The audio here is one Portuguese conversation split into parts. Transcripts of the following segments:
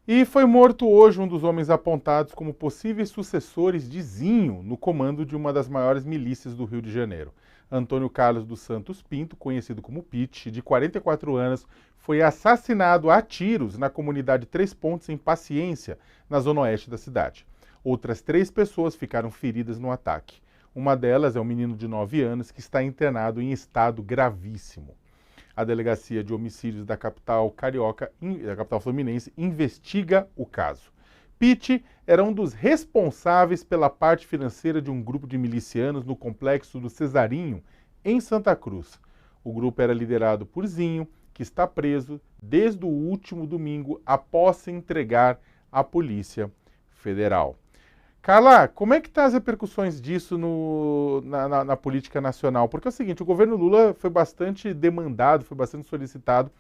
E foi morto hoje um dos homens apontados como possíveis sucessores de Zinho no comando de uma das maiores milícias do Rio de Janeiro. Antônio Carlos dos Santos Pinto, conhecido como Pete, de 44 anos, foi assassinado a tiros na comunidade Três Pontes, em Paciência, na zona oeste da cidade. Outras 3 pessoas ficaram feridas no ataque. Uma delas é um menino de 9 anos que está internado em estado gravíssimo. A Delegacia de Homicídios da capital carioca, da capital fluminense, investiga o caso. Pitt era um dos responsáveis pela parte financeira de um grupo de milicianos no complexo do Cesarinho, em Santa Cruz. O grupo era liderado por Zinho, que está preso desde o último domingo após se entregar à Polícia Federal. Carla, como é que estão as repercussões disso na política nacional? Porque é o seguinte, o governo Lula foi bastante demandado, foi bastante solicitado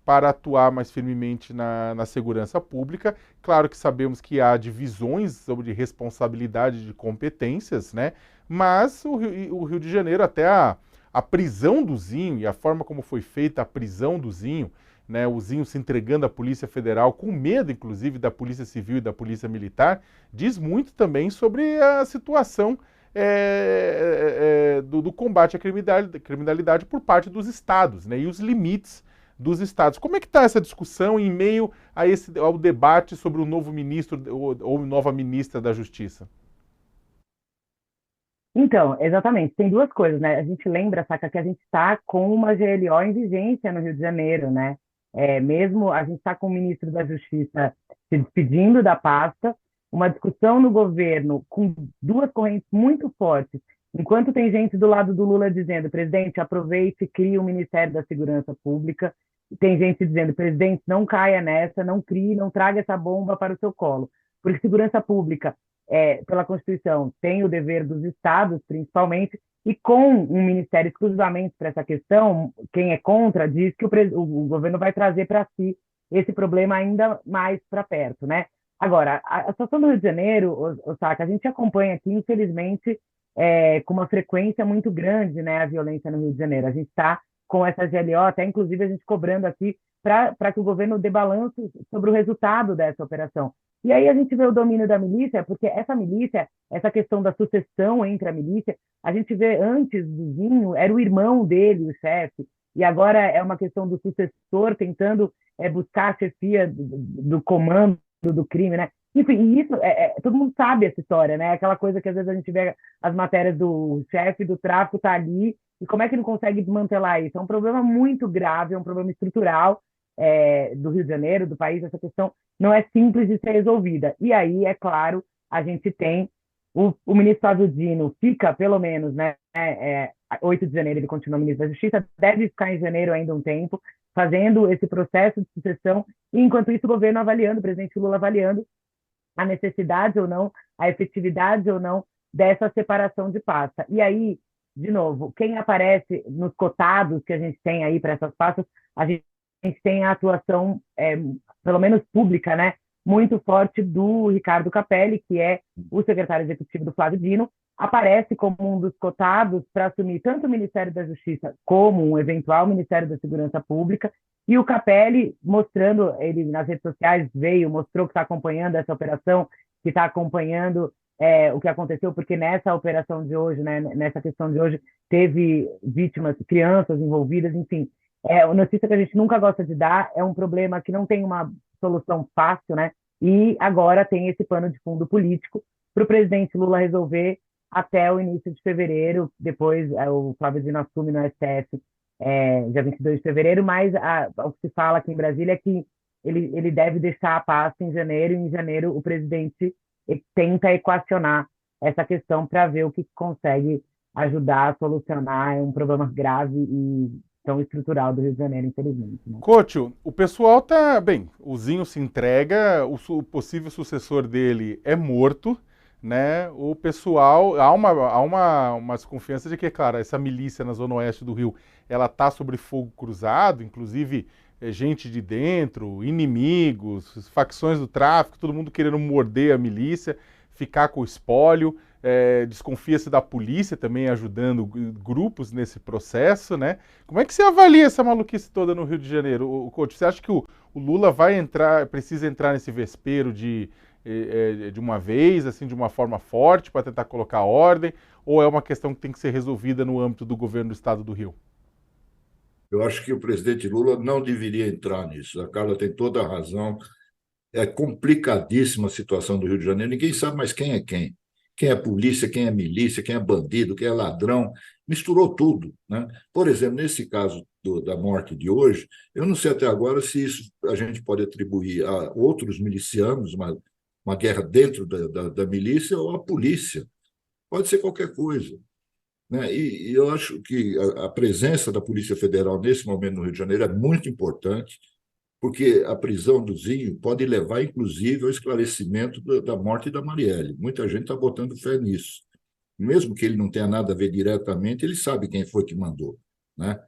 para atuar mais firmemente na segurança pública. Claro que sabemos que há divisões sobre responsabilidade de competências, né? Mas o Rio de Janeiro, até a prisão do Zinho e a forma como foi feita a prisão do Zinho, né, o Zinho se entregando à Polícia Federal, com medo, inclusive, da Polícia Civil e da Polícia Militar, diz muito também sobre a situação do combate à criminalidade por parte dos estados, né, e os limites dos estados. Como é que está essa discussão em meio ao debate sobre o novo ministro ou nova ministra da Justiça? Então, exatamente, tem duas coisas, né? A gente lembra, saca, que a gente está com uma GLO em vigência no Rio de Janeiro, né? Mesmo a gente está com o ministro da Justiça se despedindo da pasta, uma discussão no governo com duas correntes muito fortes. Enquanto tem gente do lado do Lula dizendo, presidente, aproveite e crie o Ministério da Segurança Pública, e tem gente dizendo, presidente, não caia nessa, não crie, não traga essa bomba para o seu colo. Porque segurança pública pela Constituição, tem o dever dos estados, principalmente, e com um ministério exclusivamente para essa questão, quem é contra diz que o governo vai trazer para si esse problema ainda mais para perto, né? Agora, a situação do Rio de Janeiro, Osaka, a gente acompanha aqui, infelizmente, com uma frequência muito grande, né, a violência no Rio de Janeiro. A gente está com essa GLO, até inclusive a gente cobrando aqui para que o governo dê balanço sobre o resultado dessa operação. E aí a gente vê o domínio da milícia, porque essa milícia, essa questão da sucessão entre a milícia, a gente vê antes do Zinho, era o irmão dele, o chefe, e agora é uma questão do sucessor tentando buscar a chefia do comando do crime, né? Enfim, e isso, todo mundo sabe essa história, né? Aquela coisa que às vezes a gente vê as matérias do chefe do tráfico tá ali, e como é que não consegue desmantelar isso? É um problema muito grave, é um problema estrutural do Rio de Janeiro, do país, essa questão não é simples de ser resolvida. E aí, é claro, a gente tem o ministro Flávio Dino fica, pelo menos, né, 8 de janeiro ele continua ministro da Justiça, deve ficar em janeiro ainda um tempo, fazendo esse processo de sucessão, e enquanto isso o governo avaliando, o presidente Lula avaliando a necessidade ou não, a efetividade ou não dessa separação de pasta. E aí, de novo, quem aparece nos cotados que a gente tem aí para essas pastas, a gente tem a atuação, pelo menos pública, né, muito forte do Ricardo Capelli, que é o secretário executivo do Flávio Dino, aparece como um dos cotados para assumir tanto o Ministério da Justiça como um eventual Ministério da Segurança Pública, e o Capelli, mostrando, ele nas redes sociais mostrou que está acompanhando essa operação, que está acompanhando o que aconteceu, porque nessa operação de hoje, né, nessa questão de hoje, teve vítimas, crianças envolvidas, enfim. É uma notícia que a gente nunca gosta de dar, é um problema que não tem uma solução fácil, né? E agora tem esse pano de fundo político para o presidente Lula resolver até o início de fevereiro, depois o Flávio Dino assume no STF dia 22 de fevereiro, mas o que se fala aqui em Brasília é que ele deve deixar a pasta em janeiro, e em janeiro o presidente tenta equacionar essa questão para ver o que consegue ajudar a solucionar um problema grave e tão estrutural do Rio de Janeiro, infelizmente, né? Coach, o pessoal tá bem. O Zinho se entrega, o possível sucessor dele é morto, né? O pessoal há uma desconfiança de que, claro, essa milícia na zona oeste do Rio, ela tá sobre fogo cruzado, inclusive gente de dentro, inimigos, facções do tráfico, todo mundo querendo morder a milícia, ficar com o espólio. desconfia-se da polícia também ajudando grupos nesse processo, né? Como é que você avalia essa maluquice toda no Rio de Janeiro, Couto? Você acha que o Lula vai entrar, precisa entrar nesse vespeiro de uma vez, assim, de uma forma forte para tentar colocar ordem, ou é uma questão que tem que ser resolvida no âmbito do governo do Estado do Rio? Eu acho que o presidente Lula não deveria entrar nisso. A Carla tem toda a razão. É complicadíssima a situação do Rio de Janeiro. Ninguém sabe mais quem é quem. Quem é polícia, quem é milícia, quem é bandido, quem é ladrão. Misturou tudo, né? Por exemplo, nesse caso da morte de hoje, eu não sei até agora se isso a gente pode atribuir a outros milicianos, uma guerra dentro da milícia ou à polícia. Pode ser qualquer coisa, né? E eu acho que a presença da Polícia Federal nesse momento no Rio de Janeiro é muito importante, porque a prisão do Zinho pode levar, inclusive, ao esclarecimento da morte da Marielle. Muita gente está botando fé nisso. Mesmo que ele não tenha nada a ver diretamente, ele sabe quem foi que mandou, né?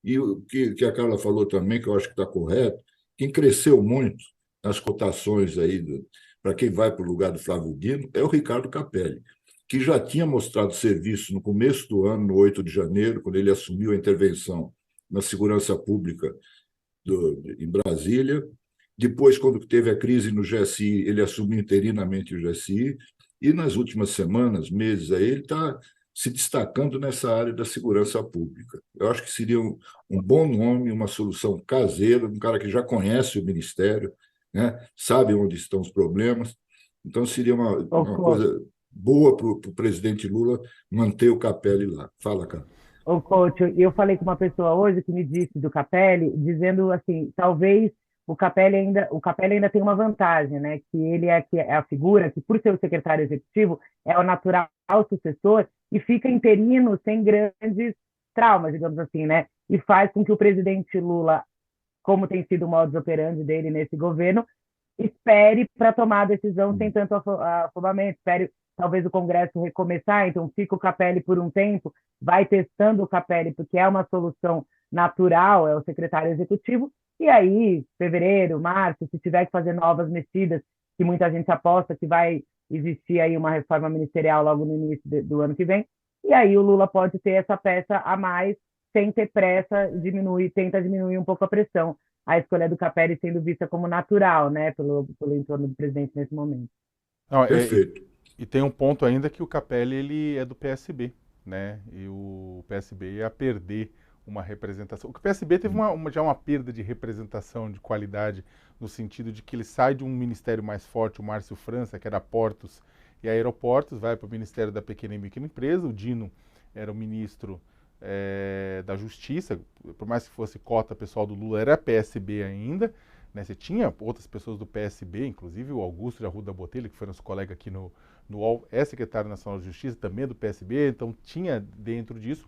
E o que a Carla falou também, que eu acho que está correto, quem cresceu muito nas cotações aí, para quem vai para o lugar do Flávio Dino, é o Ricardo Capelli, que já tinha mostrado serviço no começo do ano, no 8 de janeiro, quando ele assumiu a intervenção na segurança pública em Brasília. Depois, quando teve a crise no GSI, ele assumiu interinamente o GSI. E nas últimas semanas, meses, aí, ele está se destacando nessa área da segurança pública. Eu acho que seria um bom nome, uma solução caseira, um cara que já conhece o Ministério, né? Sabe onde estão os problemas. Então, seria uma coisa boa para o presidente Lula manter o Capelli lá. Fala, cara. Ô, coach, eu falei com uma pessoa hoje que me disse do Capelli, dizendo assim, talvez o Capelli ainda tem uma vantagem, né? Que é a figura que, por ser o secretário executivo, é o natural sucessor e fica interino sem grandes traumas, digamos assim, né? E faz com que o presidente Lula, como tem sido o modus operandi dele nesse governo, espere para tomar a decisão sem tanto afobamento, espere talvez o Congresso recomeçar, então fica o Capelli por um tempo, vai testando o Capelli, porque é uma solução natural, é o secretário executivo, e aí, fevereiro, março, se tiver que fazer novas mexidas, que muita gente aposta que vai existir aí uma reforma ministerial logo no início do ano que vem, e aí o Lula pode ter essa peça a mais, sem ter pressa, tenta diminuir um pouco a pressão. A escolha do Capelli sendo vista como natural, né, pelo entorno do presidente nesse momento. Não, Perfeito. e tem um ponto ainda que o Capelli ele é do PSB, né? E o PSB ia perder uma representação. O PSB teve já uma perda de representação de qualidade no sentido de que ele sai de um ministério mais forte, o Márcio França, que era Portos e Aeroportos, vai para o Ministério da Pequena e Micro Empresa. O Dino era o ministro da Justiça, por mais que fosse cota pessoal do Lula, era PSB ainda. Né? Você tinha outras pessoas do PSB, inclusive o Augusto de Arruda Botelho, que foi nosso colega aqui no UOL, é secretário nacional de Justiça, também é do PSB, então tinha dentro disso.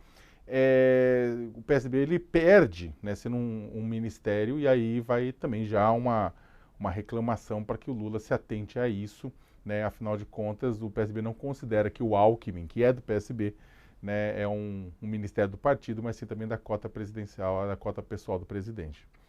O PSB ele perde, né, sendo um ministério, e aí vai também já uma reclamação para que o Lula se atente a isso. Né? Afinal de contas, o PSB não considera que o Alckmin, que é do PSB, né, é um ministério do partido, mas sim também da cota presidencial, da cota pessoal do presidente.